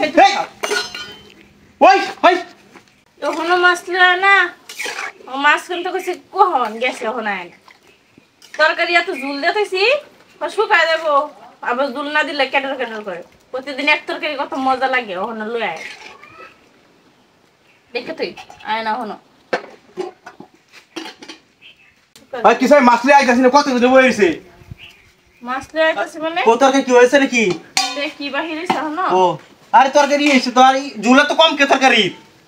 খেতে ওই ওই এখনো মাছ লয় না ও মাছ কিন্তু কইছে কখন গেছে এখন আইন তরকারি এত ঝুল দিতেছি শুকায় দেবো আবার ঝুল না দিলে কেটর কেটর করে প্রতিদিন এক তরকারি কত মজা লাগে ওখানে লই আয় দেখে তুই আয় না হনো ভাই কিসে মাছলি আইতাছি না কত দেবো হইছে মাছ লই আইতাছি মানে তরকারি কি হইছে নাকি তে কি বাহিরে হনো ও আরে তরকারি হইছে তো আর ঝুলা তো কম কে তরকারি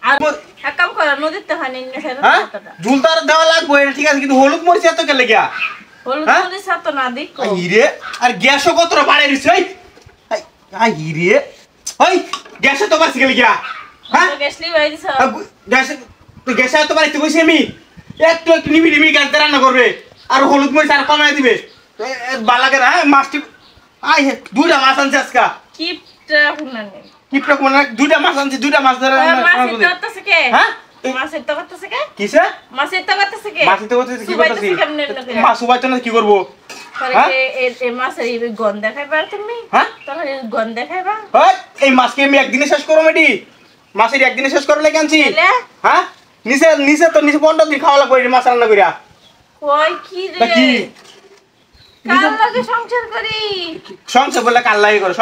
আর এক কাম কর নদীতে পানি নিয়ে সেটা হ্যাঁ ঝুল তো আর দেওয়া লাগবে ঠিক আছে কিন্তু হলুদ মরিচ এত কে লাগিয়া হলুদ মরিচ তো না দেখো আইরে আর গ্যাসও কতটা বাড়াই দিছে আইরে ওই গ্যাসে তো বাড়ছে কে লাগিয়া হ্যাঁ গ্যাস লি বাই দিছ গ্যাসে তো বাড়াইতে কইছি আমি একটু একটু নিবি নিবি গ্যাস রান্না করবে আর হলুদ মরিচ আর কমাই দিবে বালাকে না মাছটি আই দুইটা মাছ আনছে আজকা কিপটা হুনানি কিপটা কোন দুইটা মাছ আনছে দুইটা মাছ ধরে মাছ ধরতেছে কে হ্যাঁ মাছের তো করতেছে কে কিসে মাছের তো করতেছে কে মাছের তো করতেছে কি করতেছি মাছ উবাইতো না কি করব হ্যাঁ এই মাছের এই গন্ধ দেখাইবা তুমি হ্যাঁ তাহলে গন্ধ দেখাইবা ওই এই মাছকে আমি একদিনে শেষ করব মেডি মাছের একদিনে শেষ করলে কেন আনছি হ্যাঁ নিচে নিচে তো নিচে 15 দিন খাওয়া লাগবে মাছ রান্না কইরা কই কি রে কি কাল লাগে সংসার করি সংসার বলে কাল লাগে করে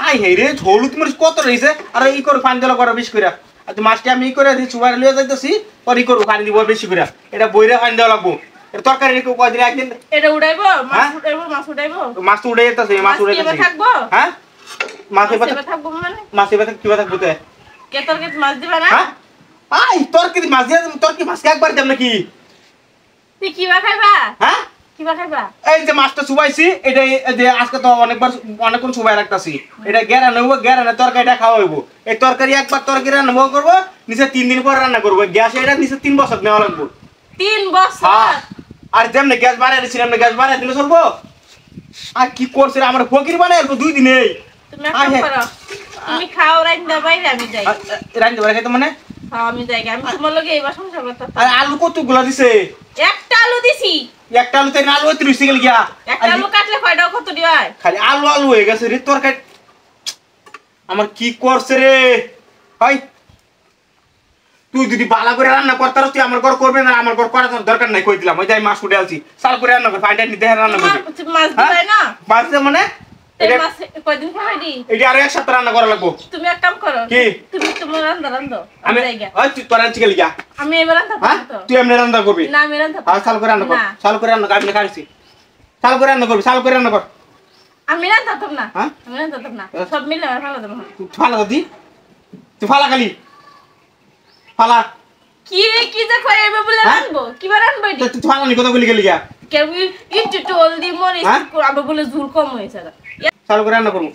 আই হে রে হলুদ মরিচ কত রইছে আর এই করে পানি দিলা করে বেশি কইরা আর তুই মাছকে আমি করে দি চুবারে লইয়া যাইতাছি পরে ই করব পানি দিব বেশি কইরা এটা বইরা পানি দেওয়া লাগবো এটা তরকারি রেখে কয় দিন একদিন এটা উড়াইবো মাছ উড়াইবো মাছ তো উড়ে যাইতাছে মাছ উড়ে যাইতাছে থাকবো হ্যাঁ মাছ এবার থাকবো মানে মাছ এবার কিবা থাকবো তে কে তরকারি মাছ দিবা না হ্যাঁ আই তরকারি মাছ দিয়া তরকারি মাছ একবার দেব নাকি তুই কিবা খাইবা হ্যাঁ কিবা খাইবা এই যে মাছটা চুবাইছি এটা যে আজকে তো অনেকবার অনেকক্ষণ চুবাই রাখতাছি এটা গেরা নেব গেরা না তরকারিটা খাওয়া হইব এই তরকারি একবার তরকারি রান্না করব নিচে 3 দিন পর রান্না করব গ্যাস এটা নিচে 3 বছর নেওয়া লাগবে 3 বছর হ্যাঁ আর যেমনে গ্যাস বাড়াই দিছিলাম না গ্যাস বাড়াই দিলে চলবো আর কি করছ রে আমার ফকির বানাই আর 2 দিনেই তুমি কাম করো তুমি খাও রাইন্দা বাইরে আমি যাই রাইন্দা বাইরে খাইতে মানে হ্যাঁ আমি যাই আমি তোমার লগে এইবার সংসার করতে আর আলু কতগুলো দিছে একটা আলু দিছি একটা আলুতে না আলু 30 গেল গিয়া একটা আলু কাটলে কয়টা কত দিবা খালি আলু আলু হয়ে গেছে রে তরকারি আমার কি করছে রে ভাই তুই যদি বালা করে রান্না করতারস তুই আমার ঘর করবে না আমার ঘর করার দরকার নাই কই দিলাম ওই যাই মাছ উঠে আলছি সাল করে রান্না কর ফাইটা নি দেহ রান্না করবে মাছ দিবাই না মাছ দে মানে এই মাছ কয়দিন খাই দি এটা আর এক সপ্তাহ রান্না করা লাগবে তুমি এক কাম করো কি তুমি তোমার রান্না আমি যাইগা ওই তুই তোরা আনছি গেলি গা আমি এবার রান্না করব তুই এমনি রান্না করবি না আমি রান্না আর সাল করে রান্না কর সাল করে রান্না আমি খাইছি সাল করে রান্না করবি সাল করে রান্না কর আমি রান্না করতাম না আমি রান্না করতাম না সব মিলে আমার ভালো দেব তুই ফালা দাদি তুই ফালা খালি ফালা কি কি যে কইবে বলে রানবো কিবা রানবো দি তুই ফালা নি কথা বলি গেলি গা কেবি একটু টল দি মরিস আবে বলে ঝুল কম হইছে সাল করে রান্না করব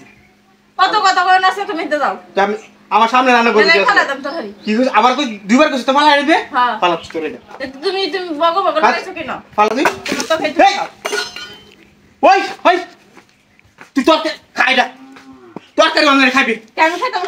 কত কত করে আছে তুমি তে যাও আমি আমার সামনে রান্না করবি না খালা দাম তো খালি কি কইছ আবার কই দুইবার কইছ তো ফালা আইবে হ্যাঁ ফালা তোরে দে তুমি বগো বগো লাগাইছো কেন ফালা তুই তো খাইতে ওই ওই তুই তো খাইডা তরকারি বানাই খাবি কেন খাইতাম